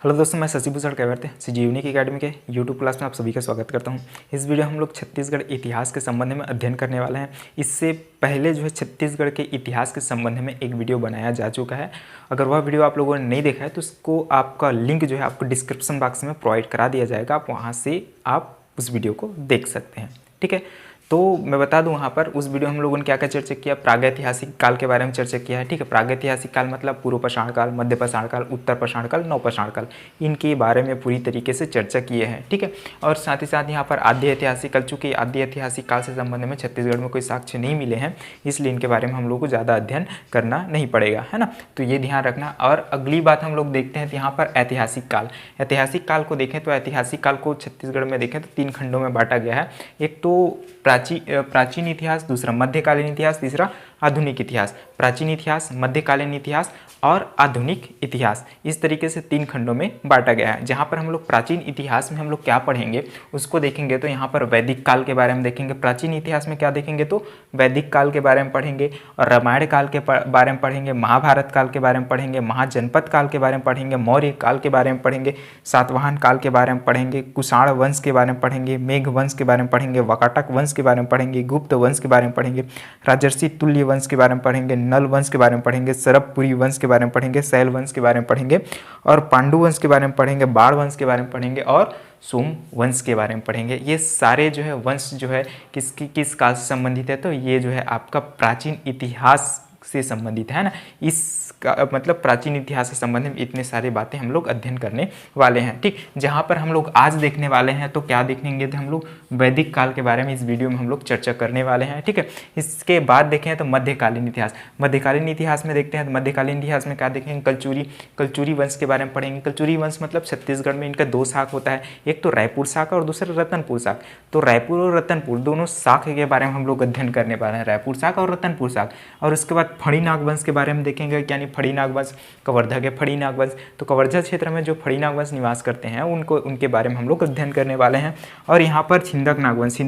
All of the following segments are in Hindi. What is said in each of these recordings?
हेलो दोस्तों, मैं शशि भूषण कैवर्ते संजीवनी की अकेडमी के यूट्यूब क्लास में आप सभी का स्वागत करता हूं। इस वीडियो हम लोग छत्तीसगढ़ इतिहास के संबंध में अध्ययन करने वाले हैं। इससे पहले जो है छत्तीसगढ़ के इतिहास के संबंध में एक वीडियो बनाया जा चुका है। अगर वह वीडियो आप लोगों ने नहीं देखा है तो उसको आपका लिंक जो है आपको डिस्क्रिप्शन बॉक्स में प्रोवाइड करा दिया जाएगा। आप वहाँ से आप उस वीडियो को देख सकते हैं। ठीक है, तो मैं बता दूं वहाँ पर उस वीडियो हम लोगों ने क्या क्या चर्चा किया। प्रागैतिहासिक काल के बारे में चर्चा किया है। ठीक है, प्रागैतिहासिक काल मतलब पूर्व पाषाण काल, मध्य पाषाण काल, उत्तर पाषाण काल, नव पाषाण काल, इनके बारे में पूरी तरीके से चर्चा किए हैं। ठीक है, और साथ ही साथ यहाँ पर आद्य ऐतिहासिक काल, चूँकि आद्य ऐतिहासिक काल से संबंध में छत्तीसगढ़ में कोई साक्ष्य नहीं मिले हैं, इसलिए इनके बारे में हम लोग को ज़्यादा अध्ययन करना नहीं पड़ेगा, है ना। तो ये ध्यान रखना। और अगली बात हम लोग देखते हैं तो यहाँ पर ऐतिहासिक काल। ऐतिहासिक काल को देखें तो ऐतिहासिक काल को छत्तीसगढ़ में देखें तो 3 खंडों में बांटा गया है। एक तो प्राचीन इतिहास, दूसरा मध्यकालीन इतिहास, तीसरा आधुनिक इतिहास। प्राचीन इतिहास, मध्यकालीन इतिहास और आधुनिक इतिहास, इस तरीके से 3 खंडों में बांटा गया है। जहाँ पर हम लोग प्राचीन इतिहास में हम लोग क्या पढ़ेंगे उसको देखेंगे तो यहाँ पर वैदिक काल के बारे में देखेंगे। प्राचीन इतिहास में क्या देखेंगे तो वैदिक काल के बारे में पढ़ेंगे, और रामायण काल के बारे में पढ़ेंगे, महाभारत काल के बारे में पढ़ेंगे, महाजनपद काल के बारे में पढ़ेंगे, मौर्य काल के बारे में पढ़ेंगे, सातवाहन काल के बारे में पढ़ेंगे, कुषाण वंश के बारे में पढ़ेंगे, मेघ वंश के बारे में पढ़ेंगे, वाकाटक वंश के बारे में पढ़ेंगे, गुप्त वंश के बारे में पढ़ेंगे, राजर्षि तुल्य वंश के बारे में पढ़ेंगे, नल वंश के बारे में पढ़ेंगे, सरबपुरी वंश के बारे में पढ़ेंगे, शैल वंश के बारे में पढ़ेंगे, और पांडु वंश के बारे में पढ़ेंगे, बाण वंश के बारे में पढ़ेंगे, और सोम वंश के बारे में पढ़ेंगे। ये सारे जो है वंश जो है किस काल से संबंधित है तो ये जो है आपका प्राचीन इतिहास से संबंधित है ना। इसका मतलब प्राचीन इतिहास से संबंधित इतने सारे बातें हम लोग अध्ययन करने वाले हैं। ठीक, जहाँ पर हम लोग आज देखने वाले हैं तो क्या देखेंगे तो हम लोग वैदिक काल के बारे में इस वीडियो में हम लोग चर्चा करने वाले हैं। ठीक है, इसके बाद देखें तो मध्यकालीन इतिहास। मध्यकालीन इतिहास में देखते हैं तो मध्यकालीन इतिहास में क्या देखेंगे, कलचुरी वंश के बारे में पढ़ेंगे। कलचुरी वंश मतलब छत्तीसगढ़ में इनका 2 शाख होता है, एक तो रायपुर शाखा और दूसरा रतनपुर शाख। तो रायपुर और रतनपुर दोनों शाख के बारे में हम लोग अध्ययन करने वाले हैं, रायपुर शाख और रतनपुर शाख। और उसके बाद फणिनाग वंश के बारे में देखेंगे, यानी फणिनाग वंश, कवर्धा के फणिनाग वंश। तो कवर्धा क्षेत्र में जो फणिनाग वंश निवास करते हैं उनके बारे में हम लोग अध्ययन करने वाले हैं। और यहाँ पर छिंदक नागवंश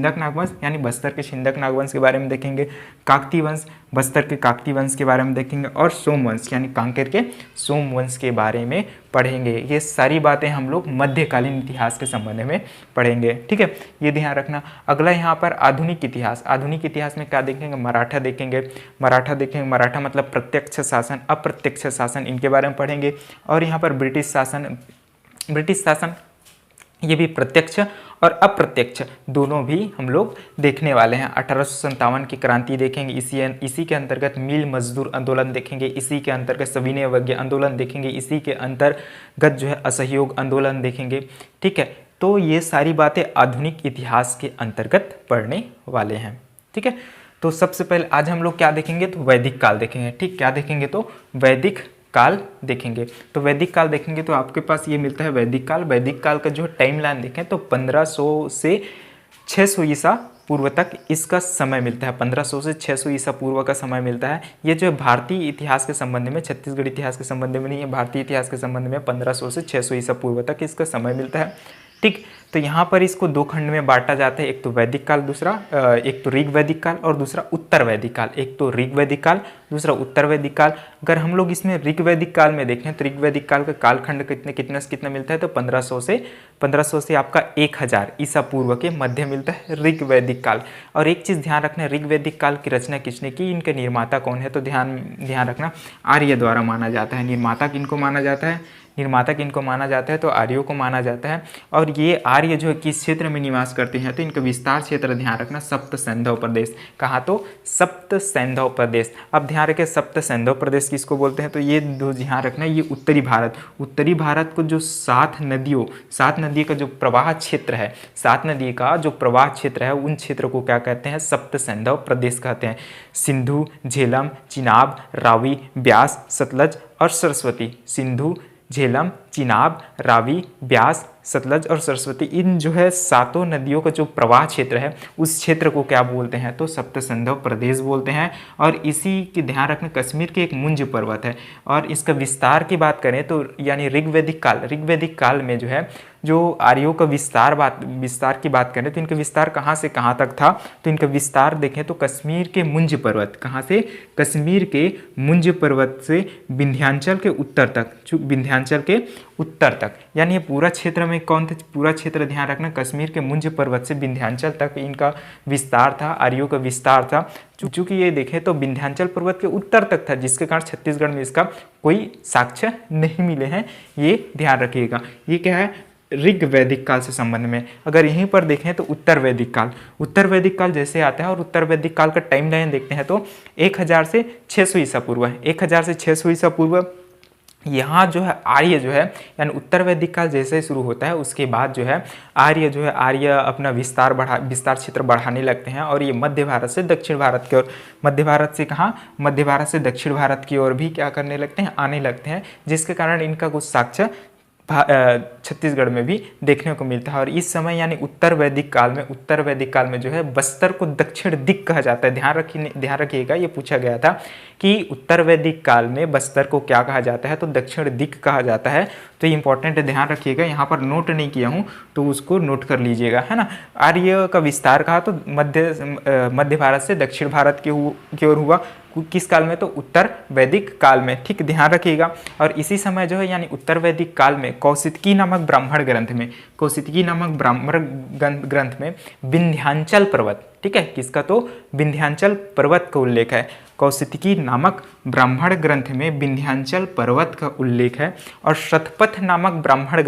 यानी बस्तर के छिंदक नागवंश के बारे में देखेंगे। काकती वंश, बस्तर के काकती वंश के बारे में देखेंगे। और सोमवंश यानी कांकेर के सोमवंश के बारे में पढ़ेंगे। ये सारी बातें हम लोग मध्यकालीन इतिहास के संबंध में पढ़ेंगे। ठीक है, ये ध्यान रखना। अगला यहाँ पर आधुनिक इतिहास। आधुनिक इतिहास में क्या देखेंगे, मराठा देखेंगे। मराठा मतलब प्रत्यक्ष शासन, अप्रत्यक्ष शासन, इनके बारे में पढ़ेंगे। और यहाँ पर ब्रिटिश शासन ये भी प्रत्यक्ष और अप्रत्यक्ष दोनों भी हम लोग देखने वाले हैं। 1857 की क्रांति देखेंगे, इसी के अंतर्गत मिल मजदूर आंदोलन देखेंगे, इसी के अंतर्गत सविनय अवज्ञा आंदोलन देखेंगे, इसी के अंतर्गत जो है असहयोग आंदोलन देखेंगे। ठीक है, तो ये सारी बातें आधुनिक इतिहास के अंतर्गत पढ़ने वाले हैं। ठीक है, तो सबसे पहले आज हम लोग क्या देखेंगे तो वैदिक काल देखेंगे। ठीक, क्या देखेंगे तो वैदिक काल देखेंगे। तो वैदिक काल देखेंगे तो आपके पास ये मिलता है वैदिक काल। वैदिक काल का जो टाइम लाइन देखें तो 1500 से 600 ईसा पूर्व तक इसका समय मिलता है। 1500 से 600 ईसा पूर्व का समय मिलता है। ये जो भारतीय इतिहास के संबंध में, छत्तीसगढ़ इतिहास के संबंध में नहीं है, भारतीय इतिहास के संबंध में 1500 से 600 ईसा पूर्व तक इसका समय मिलता है। ठीक, तो यहाँ पर इसको 2 खंड में बांटा जाता है, एक तो वैदिक काल, एक तो ऋग वैदिक काल और दूसरा उत्तर वैदिक काल। एक तो ऋग वैदिक काल, दूसरा उत्तर वैदिक काल। अगर हम लोग इसमें ऋग वैदिक काल में देखें तो ऋग वैदिक काल का कालखंड कितना मिलता है तो 1500 से आपका 1000 ईसा पूर्व के मध्य मिलता है ऋग वैदिक काल। और एक चीज़ ध्यान रखना, ऋग वैदिक काल की रचना किसने की, इनके निर्माता कौन है तो ध्यान रखना, आर्य द्वारा माना जाता है। निर्माता किनको माना जाता है तो आर्यों को माना जाता है। और ये आर्य जो है किस क्षेत्र में निवास करते हैं तो इनका विस्तार क्षेत्र ध्यान रखना, सप्त सैंधव प्रदेश। कहाँ तो सप्त सैंधव प्रदेश। अब ध्यान रखें सप्त सैंधव प्रदेश किसको बोलते हैं तो ये दो ध्यान रखना, ये उत्तरी भारत को जो 7 नदी का जो प्रवाह क्षेत्र है, 7 नदी का जो प्रवाह क्षेत्र है उन क्षेत्र को क्या कहते हैं, सप्त सैंधव प्रदेश कहते हैं। सिंधु, झेलम, चिनाब, रावी, ब्यास, सतलज और सरस्वती। सिंधु, झेलम, चिनाब, रावी, ब्यास, सतलज और सरस्वती, इन जो है 7 नदियों का जो प्रवाह क्षेत्र है उस क्षेत्र को क्या बोलते हैं, तो सप्त सिंधु प्रदेश बोलते हैं। और इसी की ध्यान रखना, कश्मीर के एक मुंज पर्वत है। और इसका विस्तार की बात करें तो यानी ऋग्वैदिक काल में जो है जो आर्यों का विस्तार की बात करें तो इनका विस्तार कहाँ से कहाँ तक था, तो इनका विस्तार देखें तो कश्मीर के मुंज पर्वत, कहाँ से, कश्मीर के मुंज पर्वत से विंध्याचल के उत्तर तक, विंध्याचल के उत्तर तक, यानी ये पूरा क्षेत्र में कौन था, पूरा क्षेत्र ध्यान रखना कश्मीर के मुंज पर्वत से विंध्याचल तक इनका विस्तार था, आर्यों का विस्तार था। चूंकि ये देखें तो विंध्याचल पर्वत के उत्तर तक था, जिसके कारण छत्तीसगढ़ में इसका कोई साक्ष्य नहीं मिले हैं, ये ध्यान रखिएगा। ये क्या है, ऋग्वैदिक काल से संबंध में। अगर यहीं पर देखें तो उत्तर वैदिक काल जैसे आता है, और उत्तर वैदिक काल का टाइम लाइन देखते हैं तो 1000 से 600 ईसा पूर्व है। 1000 से 600 ईसा पूर्व यहाँ जो है आर्य जो है, यानी उत्तर वैदिक काल जैसे शुरू होता है उसके बाद जो है आर्य अपना विस्तार क्षेत्र बढ़ाने लगते हैं, और ये मध्य भारत से दक्षिण भारत की ओर, मध्य भारत से दक्षिण भारत की ओर भी क्या करने लगते हैं, आने लगते हैं, जिसके कारण इनका कुछ साक्ष्य छत्तीसगढ़ में भी देखने को मिलता है। और इस समय यानी उत्तर वैदिक काल में जो है बस्तर को दक्षिण दिक कहा जाता है। ध्यान रखिएगा, ये पूछा गया था कि उत्तर वैदिक काल में बस्तर को क्या कहा जाता है, तो दक्षिण दिक कहा जाता है। तो ये इंपॉर्टेंट है, ध्यान रखिएगा, यहाँ पर नोट नहीं किया हूँ तो उसको नोट कर लीजिएगा, है ना। आर्य का विस्तार कहा तो मध्य भारत से दक्षिण भारत की ओर हुआ, किस काल में, तो उत्तर वैदिक काल में, ठीक, ध्यान रखिएगा। और इसी समय जो है यानी उत्तर वैदिक काल में कौशिकी नामक ब्राह्मण ग्रंथ में विंध्याचल पर्वत, ठीक है, किसका, तो विंध्याचल पर्वत का उल्लेख है। कौशिकी नामक ब्राह्मण ग्रंथ में विंध्याचल पर्वत का उल्लेख है। और शतपथ नामक ब्राह्मण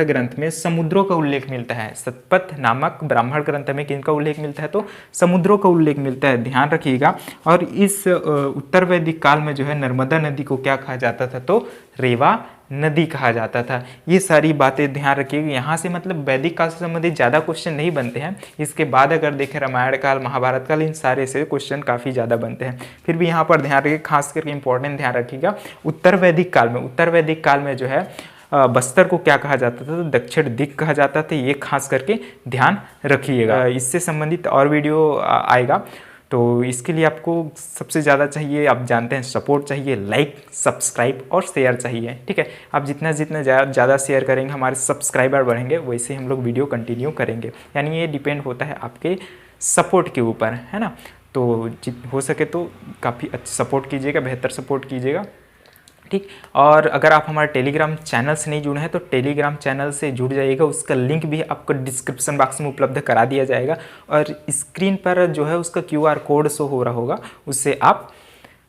ग्रंथ में समुद्रों का उल्लेख मिलता है। शतपथ नामक ब्राह्मण ग्रंथ में किनका उल्लेख मिलता है, तो समुद्रों का उल्लेख मिलता है, ध्यान रखिएगा। और इस उत्तर वैदिक काल में जो है नर्मदा नदी को क्या कहा जाता था, तो रेवा नदी कहा जाता था। ये सारी बातें ध्यान रखिएगा। यहाँ से मतलब वैदिक काल से संबंधित ज़्यादा क्वेश्चन नहीं बनते हैं। इसके बाद अगर देखें रामायण काल, महाभारत काल, इन सारे से क्वेश्चन काफ़ी ज़्यादा बनते हैं। फिर भी यहाँ पर ध्यान रखिए, खास करके इंपॉर्टेंट ध्यान रखिएगा, उत्तर वैदिक काल में जो है बस्तर को क्या कहा जाता था, तो दक्षिण दिक कहा जाता था। ये खास करके ध्यान रखिएगा। इससे संबंधित और वीडियो आएगा, तो इसके लिए आपको सबसे ज़्यादा चाहिए, आप जानते हैं, सपोर्ट चाहिए, लाइक, सब्सक्राइब और शेयर चाहिए, ठीक है। आप जितना ज़्यादा शेयर करेंगे हमारे सब्सक्राइबर बढ़ेंगे, वैसे हम लोग वीडियो कंटिन्यू करेंगे। यानी ये डिपेंड होता है आपके सपोर्ट के ऊपर, है ना। तो हो सके तो काफ़ी अच्छा सपोर्ट कीजिएगा, बेहतर सपोर्ट कीजिएगा, ठीक। और अगर आप हमारे टेलीग्राम चैनल से नहीं जुड़े हैं तो टेलीग्राम चैनल से जुड़ जाइएगा, उसका लिंक भी आपको डिस्क्रिप्शन बॉक्स में उपलब्ध करा दिया जाएगा। और स्क्रीन पर जो है उसका QR कोड शो हो रहा होगा, उससे आप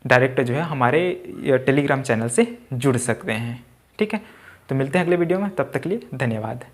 डायरेक्ट जो है हमारे टेलीग्राम चैनल से जुड़ सकते हैं, ठीक है। तो मिलते हैं अगले वीडियो में, तब तक के लिए धन्यवाद।